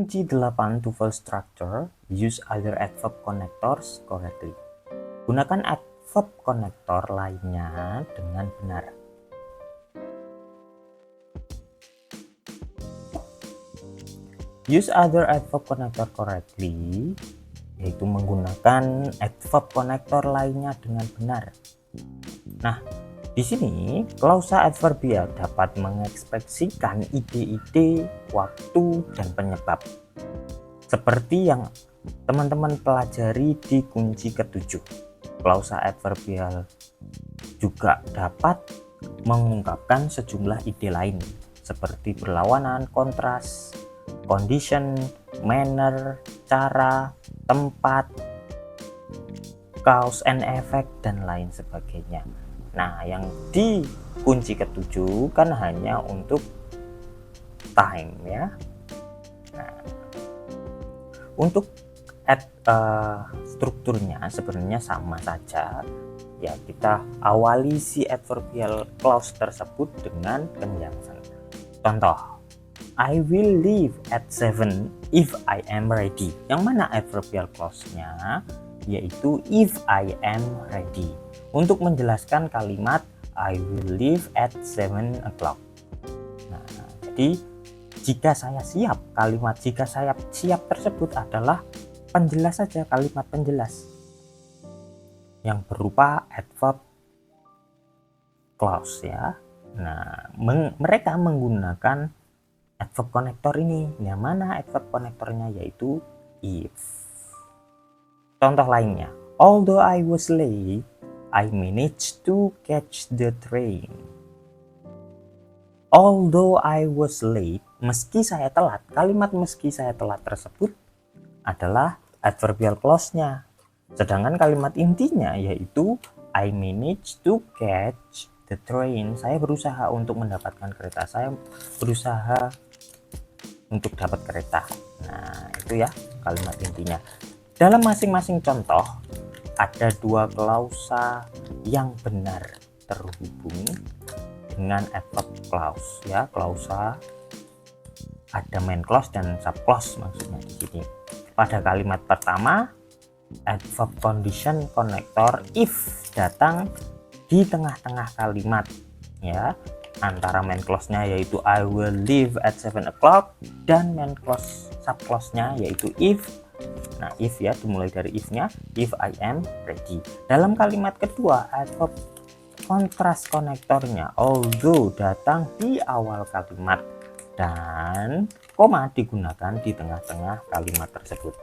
Kunci 8 tuple structure, use other adverb connectors correctly. Gunakan adverb connector lainnya dengan benar. Use other adverb connector correctly, yaitu menggunakan adverb connector lainnya dengan benar. Nah, di sini klausa adverbial dapat mengekspresikan ide-ide, waktu, dan penyebab. Seperti yang teman-teman pelajari di kunci ke-7. Klausa adverbial juga dapat mengungkapkan sejumlah ide lain seperti berlawanan, kontras, condition, manner, cara, tempat, cause and effect, dan lain sebagainya. Nah, yang di kunci ke-7 kan hanya untuk time ya. Nah, untuk strukturnya sebenarnya sama saja ya, kita awali si adverbial clause tersebut dengan conjunction. Contoh, I will leave at 7 if I am ready. Yang mana adverbial clause-nya yaitu if I am ready. Untuk menjelaskan kalimat I will leave at 7 o'clock. Nah, jadi jika saya siap, kalimat jika saya siap tersebut adalah penjelas saja, kalimat penjelas yang berupa adverb clause ya. Nah, mereka menggunakan adverb connector ini. Yang mana adverb connectornya yaitu if. Contoh lainnya, although I was late, I managed to catch the train. Although I was late, meski saya telat, kalimat meski saya telat tersebut adalah adverbial clause-nya. Sedangkan kalimat intinya yaitu I managed to catch the train. Saya berusaha untuk mendapatkan kereta. Saya berusaha untuk dapat kereta. Nah, itu ya kalimat intinya. Dalam masing-masing contoh ada dua klausa yang benar terhubung dengan adverb clause ya. Klausa ada main clause dan sub clause maksudnya di sini. Pada kalimat pertama adverb condition connector if datang di tengah-tengah kalimat ya, antara main clause-nya yaitu I will leave at 7 o'clock dan main clause sub clause-nya yaitu if. Nah, if ya dimulai dari if-nya, if I am ready. Dalam kalimat kedua adverb kontras konektornya although datang di awal kalimat dan koma digunakan di tengah-tengah kalimat tersebut.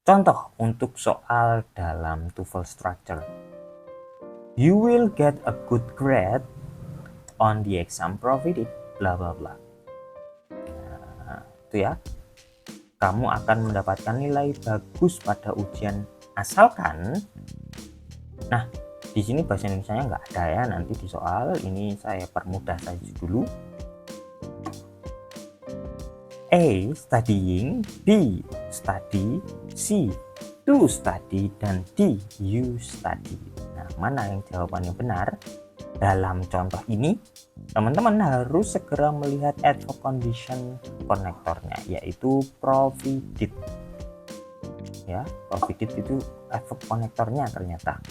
Contoh untuk soal dalam tuple structure. You will get a good grade on the exam provided bla bla bla. Nah, itu ya. Kamu akan mendapatkan nilai bagus pada ujian asalkan. Nah, di sini bahasa Indonesianya nggak ada ya, nanti di soal ini saya permudah saja dulu. A. Studying, B. Study, C. To study, dan D. You study. Nah, mana yang jawabannya benar? Dalam contoh ini, teman-teman harus segera melihat adverb condition konektornya, yaitu provided. Ya, provided itu adverb konektornya ternyata.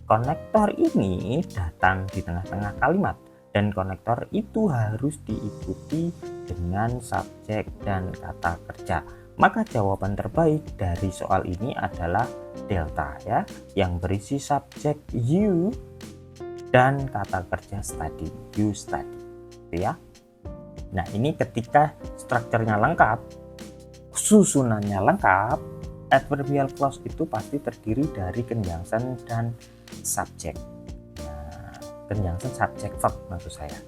Konektor ini datang di tengah-tengah kalimat dan konektor itu harus diikuti dengan subjek dan kata kerja. Maka jawaban terbaik dari soal ini adalah delta ya, yang berisi subjek you dan kata kerja study, you study ya. Nah, ini ketika strukturnya lengkap, susunannya lengkap, adverbial clause itu pasti terdiri dari conjunction dan subjek. Nah, conjunction subjek verb maksud saya.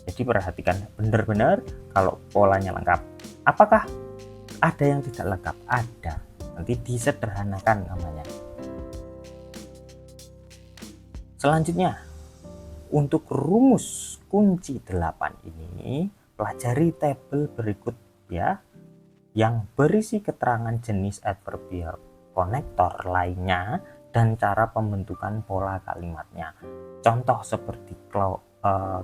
Jadi perhatikan benar-benar kalau polanya lengkap. Apakah ada yang tidak lengkap? Ada. Nanti disederhanakan namanya. Selanjutnya, untuk rumus kunci 8 ini, pelajari tabel berikut ya, yang berisi keterangan jenis adverbial konektor lainnya dan cara pembentukan pola kalimatnya. Contoh seperti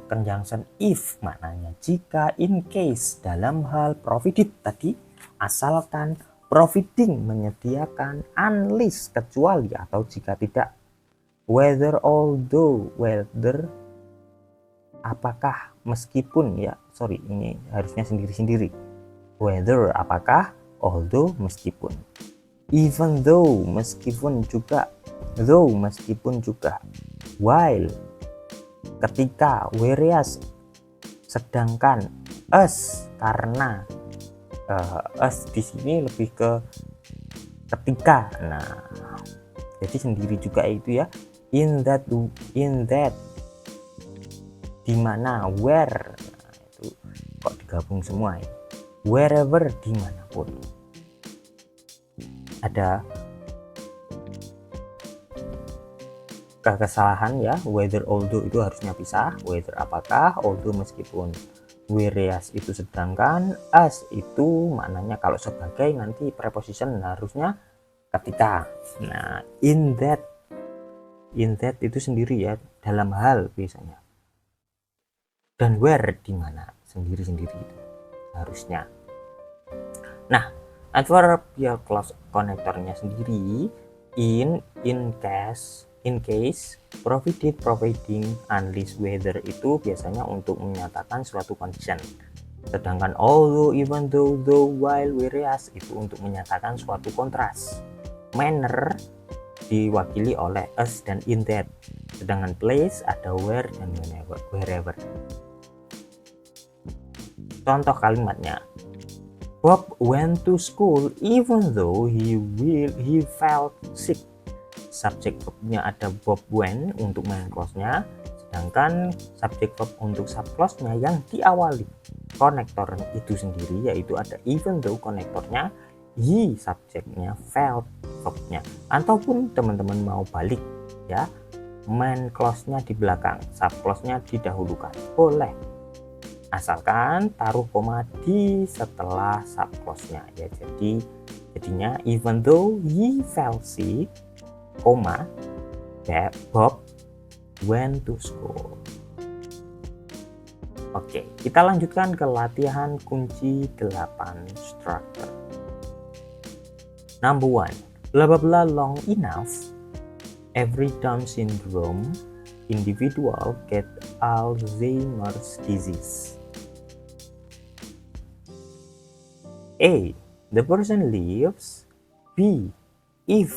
conjunction if maknanya jika, in case dalam hal, provided tadi asalkan, providing menyediakan, unless kecuali atau jika tidak, whether although whether apakah meskipun ya sorry ini harusnya sendiri-sendiri, whether apakah, although meskipun, even though meskipun juga, though meskipun juga, while ketika, whereas sedangkan, as karena as di sini lebih ke ketika. Nah, jadi sendiri juga itu ya, in that dimana, where, nah, itu kok digabung semua ya, wherever dimanapun. Ada kesalahan ya, whether although itu harusnya pisah, whether apakah, although meskipun, whereas itu sedangkan, as itu maknanya kalau sebagai nanti preposition harusnya ketika. Nah, in that itu sendiri ya, dalam hal biasanya, dan where di mana sendiri-sendiri itu harusnya. Nah, adverbial clause connectornya sendiri in case, provided, providing, unless, whether itu biasanya untuk menyatakan suatu condition. Sedangkan although, even though, while, whereas itu untuk menyatakan suatu kontras. Manner diwakili oleh as dan in that. Sedangkan place ada where dan wherever. Contoh kalimatnya, Bob went to school even though he felt sick. Subject verb-nya ada Bob went untuk main clause-nya, sedangkan subject verb untuk sub clause-nya yang diawali konektor itu sendiri yaitu ada even though konektornya, he subjeknya, felt verb-nya. Ataupun teman-teman mau balik ya, main clause-nya di belakang, sub clause-nya didahulukan, boleh. Asalkan taruh koma di setelah sub clause-nya ya. Jadinya even though he felt sick, koma, Bob went to school. Oke, kita lanjutkan ke latihan kunci 8 structure. Number 1, blah blah blah long enough, every Down syndrome individual get Alzheimer's disease. A, the person lives. B, if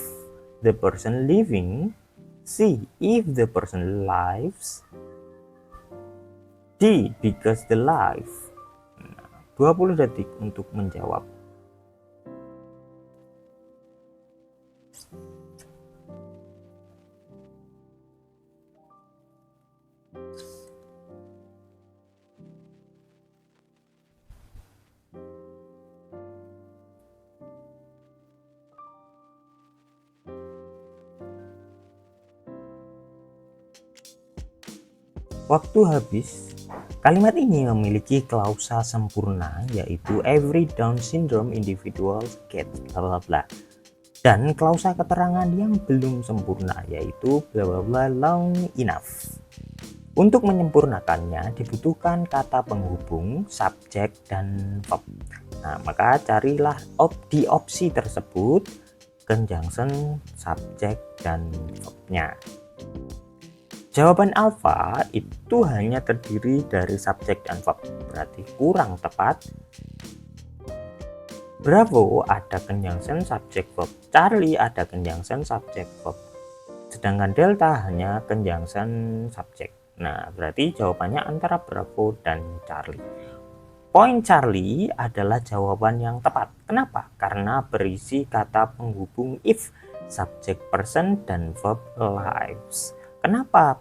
the person living. C, if the person lives. D, because the life. 20 detik untuk menjawab. Waktu habis. Kalimat ini memiliki klausa sempurna yaitu every Down syndrome individual get bla bla bla. Dan klausa keterangan yang belum sempurna yaitu bla bla bla long enough. Untuk menyempurnakannya dibutuhkan kata penghubung, subjek dan verb. Nah, maka carilah di opsi tersebut conjunction, subjek dan verbnya. Jawaban alfa itu hanya terdiri dari subjek dan verb, berarti kurang tepat. Bravo ada conjunction subjek verb, Charlie ada conjunction subjek verb, sedangkan Delta hanya conjunction subjek. Nah, berarti jawabannya antara Bravo dan Charlie. Poin Charlie adalah jawaban yang tepat. Kenapa? Karena berisi kata penghubung if, subjek person dan verb lives. Kenapa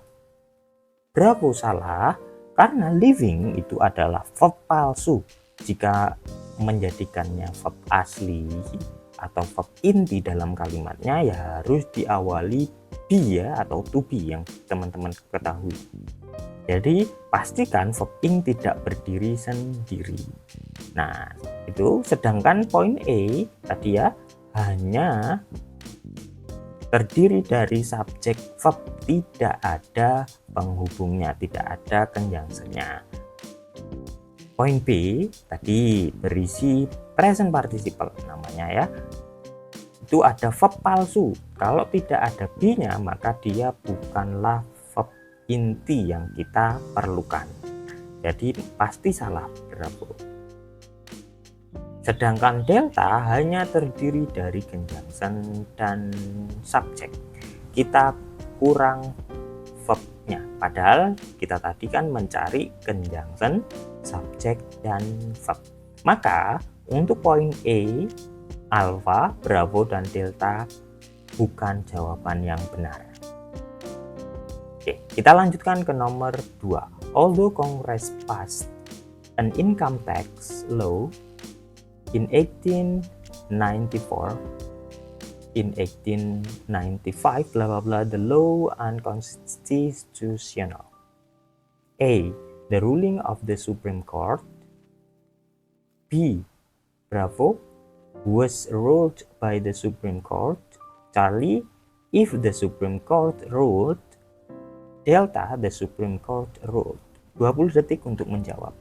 Bravo salah? Karena living itu adalah verb palsu. Jika menjadikannya verb asli atau verb inti dalam kalimatnya ya harus diawali be ya atau to be yang teman-teman ketahui. Jadi pastikan verb ing tidak berdiri sendiri. Nah, itu sedangkan poin E tadi ya hanya terdiri dari subjek verb, tidak ada penghubungnya, tidak ada conjunction-nya. Poin B tadi berisi present participle namanya ya. Itu ada verb palsu. Kalau tidak ada B-nya maka dia bukanlah verb inti yang kita perlukan. Jadi pasti salah, Bravo. Sedangkan delta hanya terdiri dari conjunction dan subjek. Kita kurang verbnya. Padahal kita tadi kan mencari conjunction, subjek, dan verb. Maka untuk poin E, alpha, bravo, dan delta bukan jawaban yang benar. Oke, kita lanjutkan ke nomor 2. Although Congress passed an income tax law in 1894, in 1895, blah blah blah, the law unconstitutional. A. The ruling of the Supreme Court. B. Bravo, was ruled by the Supreme Court. Charlie, if the Supreme Court ruled. Delta, the Supreme Court ruled. 20 detik untuk menjawab.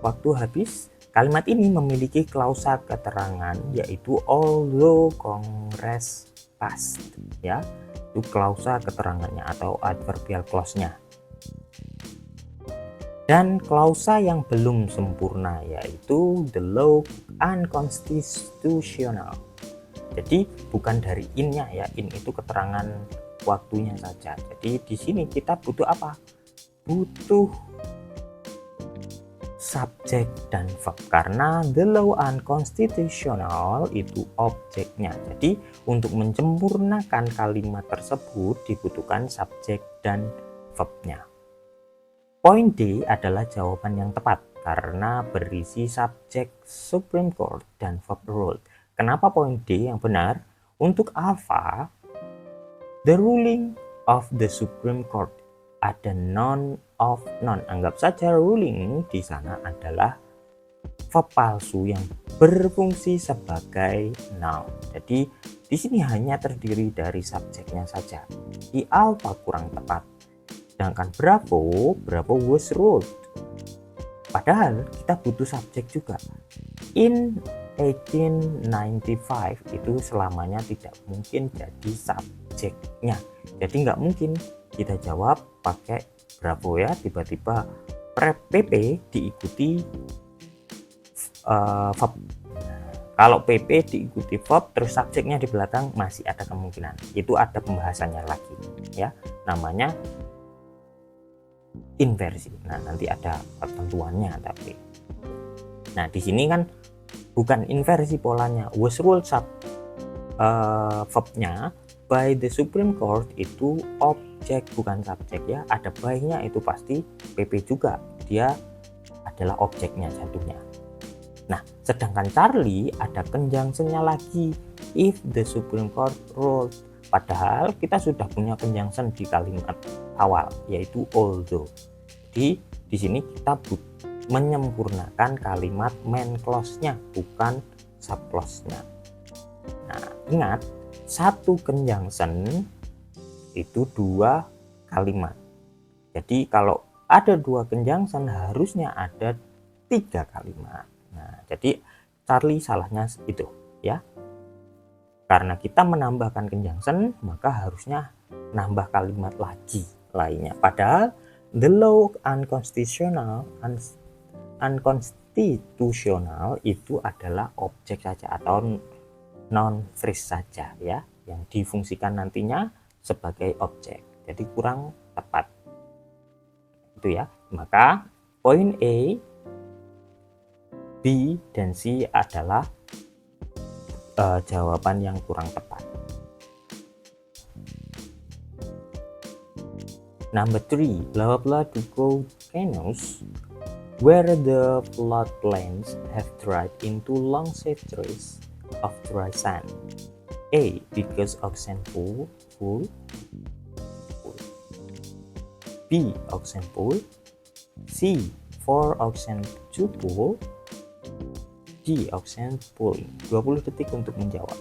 Waktu habis. Kalimat ini memiliki klausa keterangan yaitu although Congress passed, ya. Itu klausa keterangannya atau adverbial clause-nya. Dan klausa yang belum sempurna yaitu the law unconstitutional. Jadi bukan dari in-nya ya, in itu keterangan waktunya saja. Jadi di sini kita butuh apa? Butuh subjek dan verb, karena the law unconstitutional itu objeknya. Jadi untuk menyempurnakan kalimat tersebut dibutuhkan subjek dan verbnya. Poin D adalah jawaban yang tepat karena berisi subjek Supreme Court dan verb ruled. Kenapa poin D yang benar? Untuk alpha, the ruling of the Supreme Court, ada non of non. Anggap saja ruling di sana adalah verb palsu yang berfungsi sebagai noun. Jadi di sini hanya terdiri dari subjeknya saja. Di alpha kurang tepat. Sedangkan bravo was ruled. Padahal kita butuh subjek juga. In 1895 itu selamanya tidak mungkin jadi subjeknya. Jadi nggak mungkin kita jawab pakai bravo ya, tiba-tiba PP diikuti verb. Kalau PP diikuti verb terus subjeknya di belakang masih ada kemungkinan. Itu ada pembahasannya lagi ya, namanya inversi. Nah, nanti ada ketentuannya tapi. Nah, di sini kan bukan inversi polanya. Was ruled verbnya by the Supreme Court itu objek bukan subjek ya. Ada by-nya itu pasti PP juga. Dia adalah objeknya jatuhnya. Nah, sedangkan Charlie ada conjunction-nya lagi. If the Supreme Court ruled. Padahal kita sudah punya conjunction di kalimat awal yaitu although. Jadi di sini kita menyempurnakan kalimat main clause-nya bukan sub clause-nya. Nah, ingat satu conjunction itu dua kalimat. Jadi kalau ada dua conjunction harusnya ada 3 kalimat. Nah, jadi Charlie salahnya itu ya. Karena kita menambahkan conjunction maka harusnya nambah kalimat lagi lainnya. Padahal the law unconstitutional itu adalah objek saja atau non-phrase saja ya, yang difungsikan nantinya sebagai objek. Jadi kurang tepat. Itu ya. Maka poin A, B, dan C adalah jawaban yang kurang tepat. Number 3, blah blah to go volcanoes where the floodplains have dried into long stretches of dry sand. A. Because ocean full. B. Ocean pool. C. For ocean to pool. D. Ocean pooling. 20 detik untuk menjawab.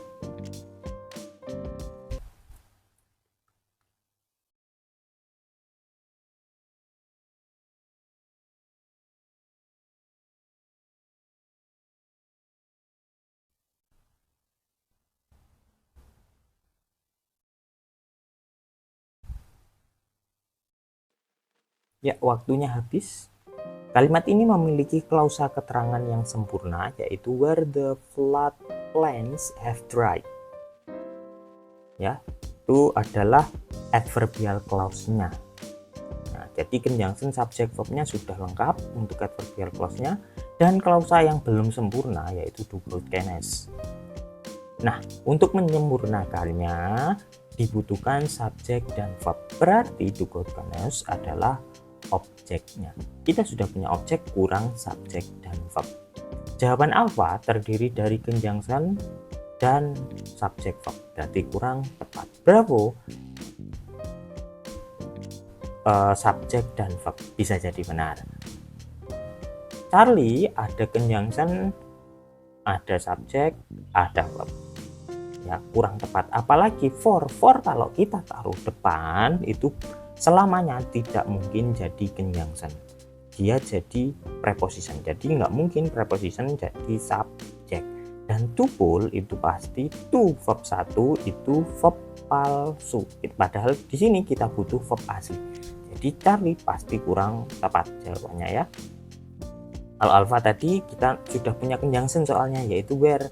Ya, waktunya habis. Kalimat ini memiliki klausa keterangan yang sempurna, yaitu where the floodplains have dried. Ya, itu adalah adverbial clause-nya. Nah, jadi conjunction subject verb-nya sudah lengkap untuk adverbial clause-nya, dan klausa yang belum sempurna yaitu do good kindness. Nah, untuk menyempurnakannya dibutuhkan subjek dan verb. Berarti do good kindness adalah objeknya. Kita sudah punya objek kurang subjek dan verb. Jawaban alfa terdiri dari conjunction dan subjek verb, berarti kurang tepat. Bravo. Subjek dan verb bisa jadi benar. Charlie ada conjunction, ada subjek, ada verb. Ya, kurang tepat. Apalagi for kalau kita taruh depan itu selamanya tidak mungkin jadi conjunction, dia jadi preposition. Jadi nggak mungkin preposition jadi subjek. Dan to pool itu pasti to verb 1 itu verb palsu, padahal di sini kita butuh verb asli. Jadi Charlie pasti kurang tepat jawabannya ya. Kalau alpha tadi kita sudah punya conjunction soalnya yaitu where,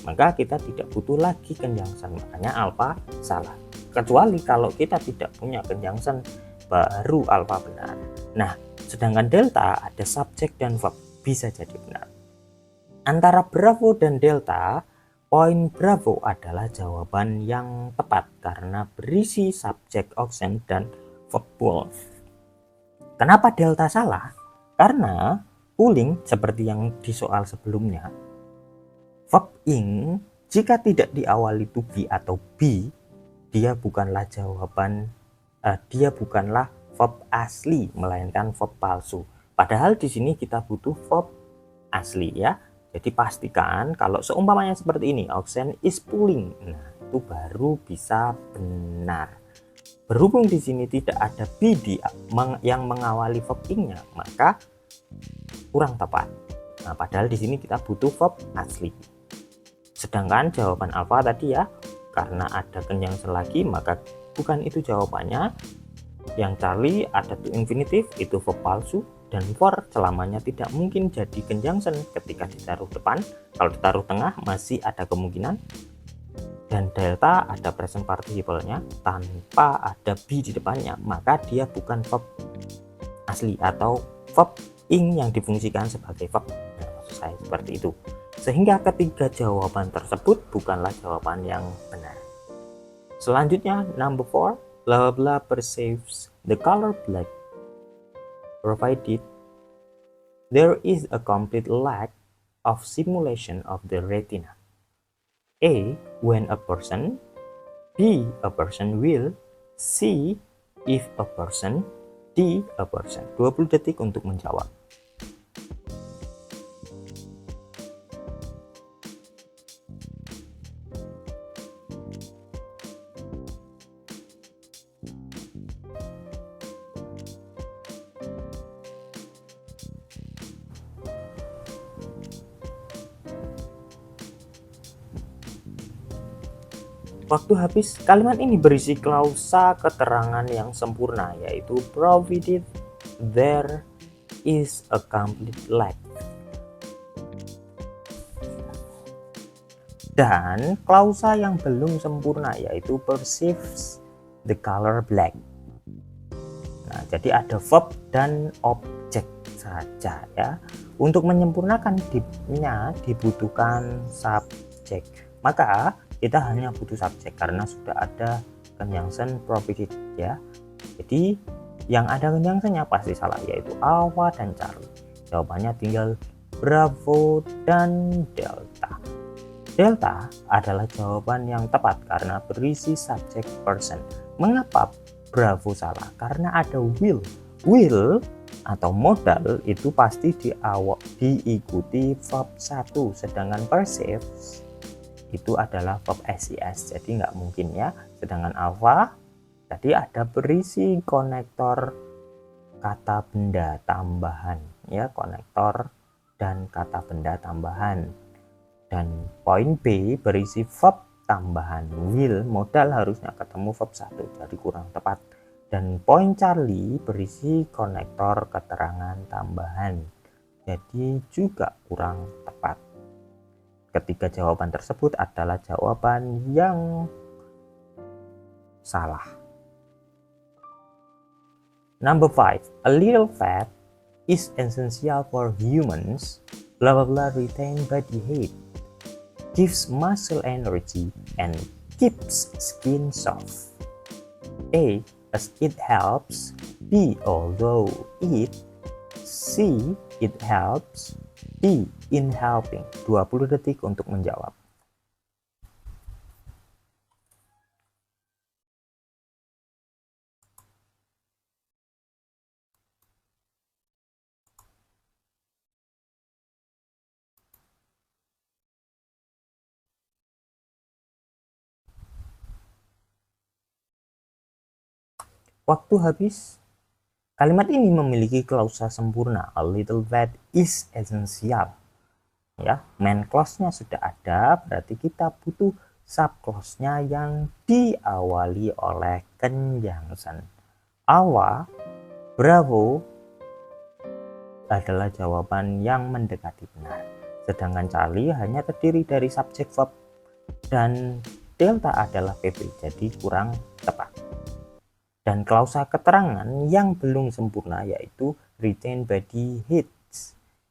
maka kita tidak butuh lagi conjunction, makanya alpha salah. Kecuali kalau kita tidak punya conjunction, baru alpha benar. Nah, sedangkan delta ada subjek dan verb, bisa jadi benar. Antara bravo dan delta, poin bravo adalah jawaban yang tepat karena berisi subjek ocean dan verb pool. Kenapa delta salah? Karena pooling seperti yang di soal sebelumnya, verb ing jika tidak diawali to be atau be, dia bukanlah verb asli melainkan verb palsu. Padahal di sini kita butuh verb asli ya. Jadi pastikan kalau seumpamanya seperti ini, ocean is pooling. Nah, itu baru bisa benar. Berhubung di sini tidak ada be yang mengawali verb ing-nya, maka kurang tepat. Nah, padahal di sini kita butuh verb asli. Sedangkan jawaban alpha tadi ya, karena ada conjunction lagi maka bukan itu jawabannya. Yang Charlie ada to infinitive itu verb palsu, dan for selamanya tidak mungkin jadi conjunction ketika ditaruh depan. Kalau ditaruh tengah masih ada kemungkinan. Dan delta ada present participle-nya tanpa ada be di depannya, maka dia bukan verb asli atau verb ing yang difungsikan sebagai verb. Nah, maksud saya seperti itu. Sehingga ketiga jawaban tersebut bukanlah jawaban yang benar. Selanjutnya, number 4, blah blah perceives the color black provided there is a complete lack of simulation of the retina. A. When a person. B. A person will. C. If a person. D. A person. 20 detik untuk menjawab. Waktu habis. Kalimat ini berisi klausa keterangan yang sempurna, yaitu provided there is a complete lack. Dan klausa yang belum sempurna yaitu perceives the color black. Nah, jadi ada verb dan objek saja ya. Untuk menyempurnakan dibutuhkan subjek. Maka kita hanya butuh subjek karena sudah ada conjunction provided ya. Jadi yang ada conjunctionnya pasti salah, yaitu alpha dan Charlie. Jawabannya tinggal Bravo dan Delta. Delta adalah jawaban yang tepat karena berisi subjek person. Mengapa Bravo salah? Karena ada will. Will atau modal itu pasti diikuti verb 1, sedangkan perceive itu adalah verb SES, jadi nggak mungkin ya. Sedangkan alpha tadi ada berisi konektor kata benda tambahan ya, konektor dan kata benda tambahan. Dan poin B berisi verb tambahan will, modal harusnya ketemu verb 1, jadi kurang tepat. Dan poin Charlie berisi konektor keterangan tambahan, jadi juga kurang tepat. Ketiga jawaban tersebut adalah jawaban yang salah. Number 5, a little fat is essential for humans, blah blah blah, retain body heat, gives muscle energy, and keeps skin soft. A, as it helps. B, although it. C, it helps. D, in helping. 20 detik untuk menjawab. Waktu habis. Kalimat ini memiliki klausa sempurna. A little that is essential. Ya, main clause-nya sudah ada, berarti kita butuh sub clause-nya yang diawali oleh conjunction. Awa, Bravo adalah jawaban yang mendekati benar. Sedangkan Charlie hanya terdiri dari subjek verb dan Delta adalah PP, jadi kurang tepat. Dan klausa keterangan yang belum sempurna yaitu retain body heat,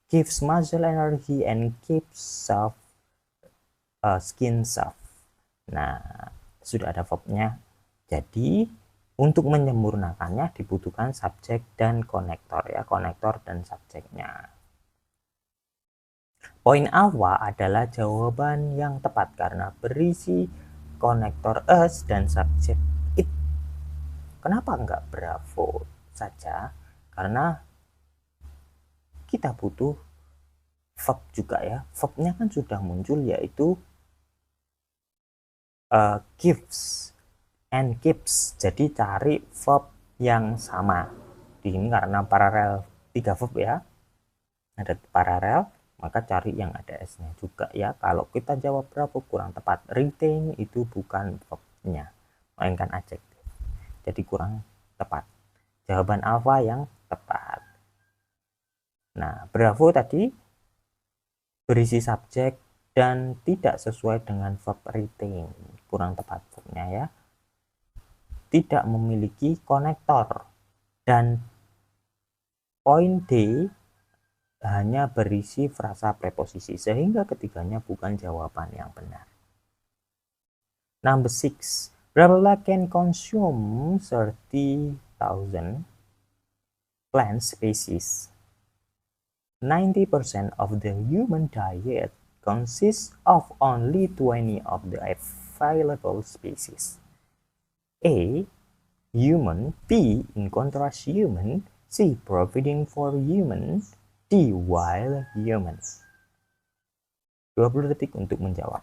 gives muscle energy, and keeps skin soft. Nah, sudah ada verbnya. Jadi untuk menyempurnakannya dibutuhkan subjek dan konektor ya, konektor dan subjeknya. Poin alpha adalah jawaban yang tepat karena berisi konektor us dan subjek it. Kenapa enggak Bravo saja? Karena kita butuh verb juga ya. Verbnya kan sudah muncul yaitu gives and keeps. Jadi cari verb yang sama. Di sini karena paralel 3 verb ya. Ada paralel, maka cari yang ada S-nya juga ya. Kalau kita jawab Bravo kurang tepat. Retain itu bukan verbnya, melainkan adjektif. Jadi kurang tepat. Jawaban alpha yang tepat. Nah, Bravo tadi berisi subjek dan tidak sesuai dengan verb retain. Kurang tepat verbnya ya. Tidak memiliki konektor. Dan poin D hanya berisi frasa preposisi, sehingga ketiganya bukan jawaban yang benar. Number 6. Blah blah blah can consume 30,000 plant species. 90% of the human diet consists of only 20 of the available species. A, human. B, in contrast human. C, providing for human. D, wild humans. 20 detik untuk menjawab.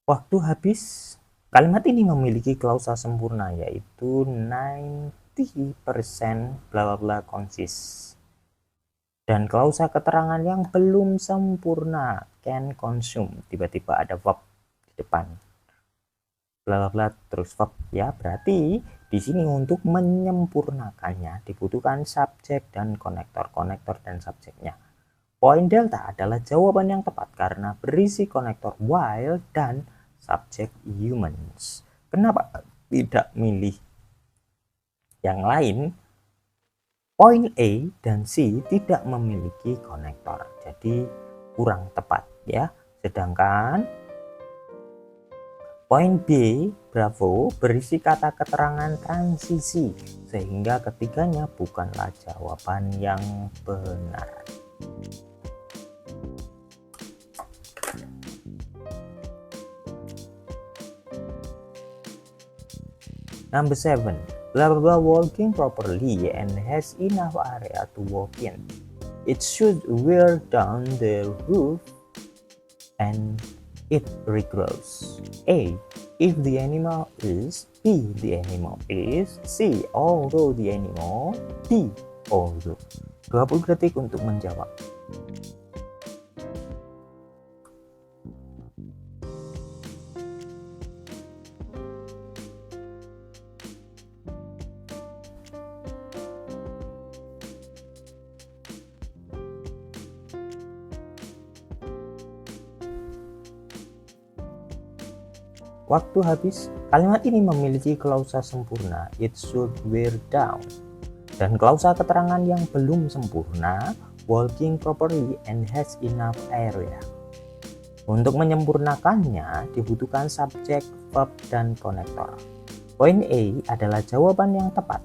Waktu habis. Kalimat ini memiliki klausa sempurna yaitu 90% bla bla bla consist. Dan klausa keterangan yang belum sempurna can consume, tiba-tiba ada verb di depan. Bla bla bla terus verb ya. Berarti di sini untuk menyempurnakannya dibutuhkan subjek dan konektor dan subjeknya. Poin delta adalah jawaban yang tepat karena berisi konektor while dan subjek humans. Kenapa tidak milih yang lain, poin A dan C tidak memiliki konektor, jadi kurang tepat ya. Sedangkan poin B, Bravo, berisi kata keterangan transisi, sehingga ketiganya bukanlah jawaban yang benar. Number 7, blah blah blah walking properly and has enough area to walk in. It should wear down the roof and it regrows. A, if the animal is, B, the animal is, C, although the animal, D, although. 20 detik untuk menjawab. Waktu habis. Kalimat ini memiliki klausa sempurna, it should wear down, dan klausa keterangan yang belum sempurna, walking properly and has enough area. Untuk menyempurnakannya dibutuhkan subjek, verb, dan konektor. Poin A adalah jawaban yang tepat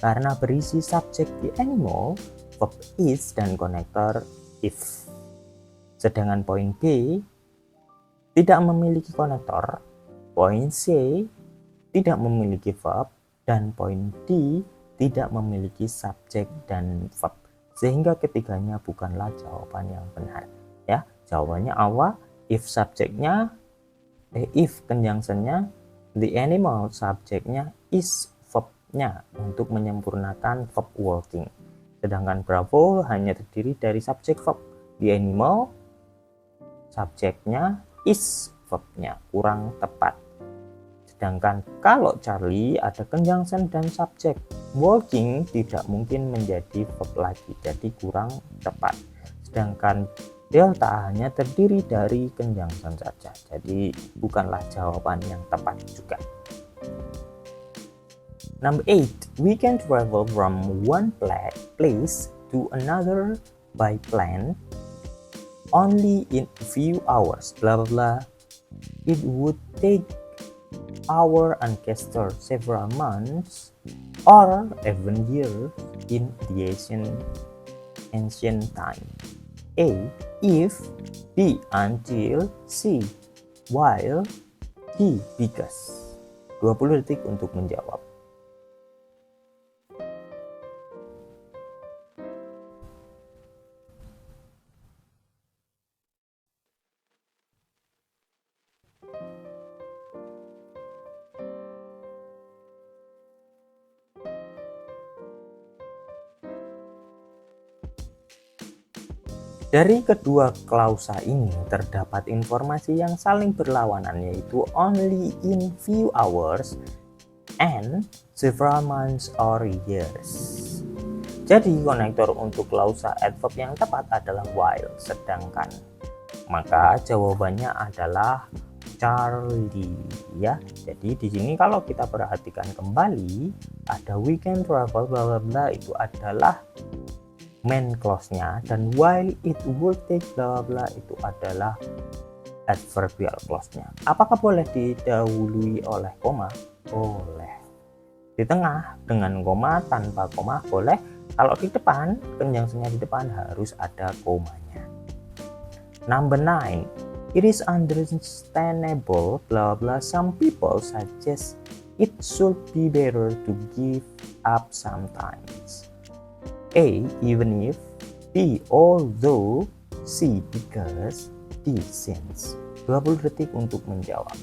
karena berisi subjek the animal, verb is, dan konektor if. Sedangkan poin B tidak memiliki konektor, poin C tidak memiliki verb, dan poin D tidak memiliki subjek dan verb, sehingga ketiganya bukanlah jawaban yang benar ya. Jawabannya apa? If subjeknya, if conjunctionnya, the animal subjeknya, is verbnya untuk menyempurnakan verb walking. Sedangkan Bravo hanya terdiri dari subjek verb, the animal subjeknya, is verbnya, kurang tepat. Sedangkan kalau Charlie ada conjunction dan subjek, walking tidak mungkin menjadi verb lagi, jadi kurang tepat. Sedangkan Delta hanya terdiri dari conjunction saja, jadi bukanlah jawaban yang tepat juga. Number 8, we can travel from one place to another by plane only in a few hours, blah blah blah. It would take our ancestor several months or even years in the ancient time. A, if, B, until, C, while, D, because. 20 detik untuk menjawab. Dari kedua klausa ini terdapat informasi yang saling berlawanan, yaitu only in few hours and several months or years. Jadi konektor untuk klausa adverb yang tepat adalah while, sedangkan maka jawabannya adalah Charlie ya. Jadi di sini kalau kita perhatikan kembali ada weekend travel bla bla bla, itu adalah main clause-nya, dan while it would take bla bla itu adalah adverbial clause-nya. Apakah boleh didahului oleh koma? Boleh. Di tengah dengan koma, tanpa koma boleh. Kalau di depan, conjunction-nya di depan harus ada komanya. Number 9, it is understandable bla bla some people suggest it should be better to give up sometimes. A, even if, B, although, C, because, D, since. 20 detik untuk menjawab.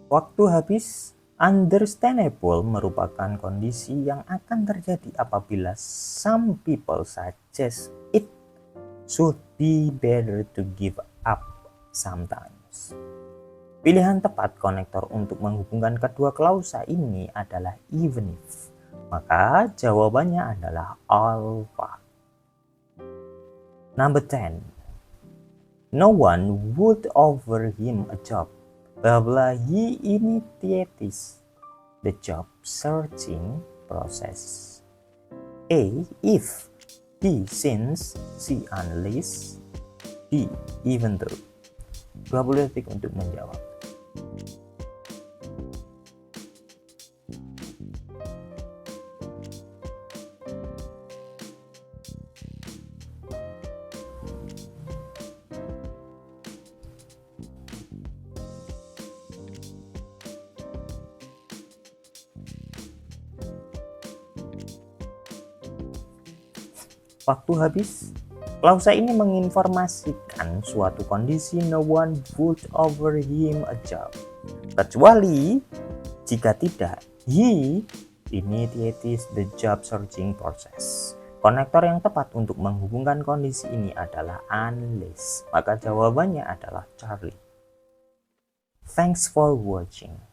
Waktu habis. Understandable merupakan kondisi yang akan terjadi apabila some people suggest it should be better to give up sometimes. Pilihan tepat konektor untuk menghubungkan kedua klausa ini adalah even if. Maka jawabannya adalah alpha. Number 10. No one would offer him a job. Blah blah, he initiates the job searching process. A. If. B. Since. C. Unless. D. Even though. 20 detik untuk menjawab. Waktu habis. Klausa ini menginformasikan suatu kondisi no one would offer him a job. Kecuali jika tidak, he initiates the job searching process. Konektor yang tepat untuk menghubungkan kondisi ini adalah unless. Maka jawabannya adalah Charlie. Thanks for watching.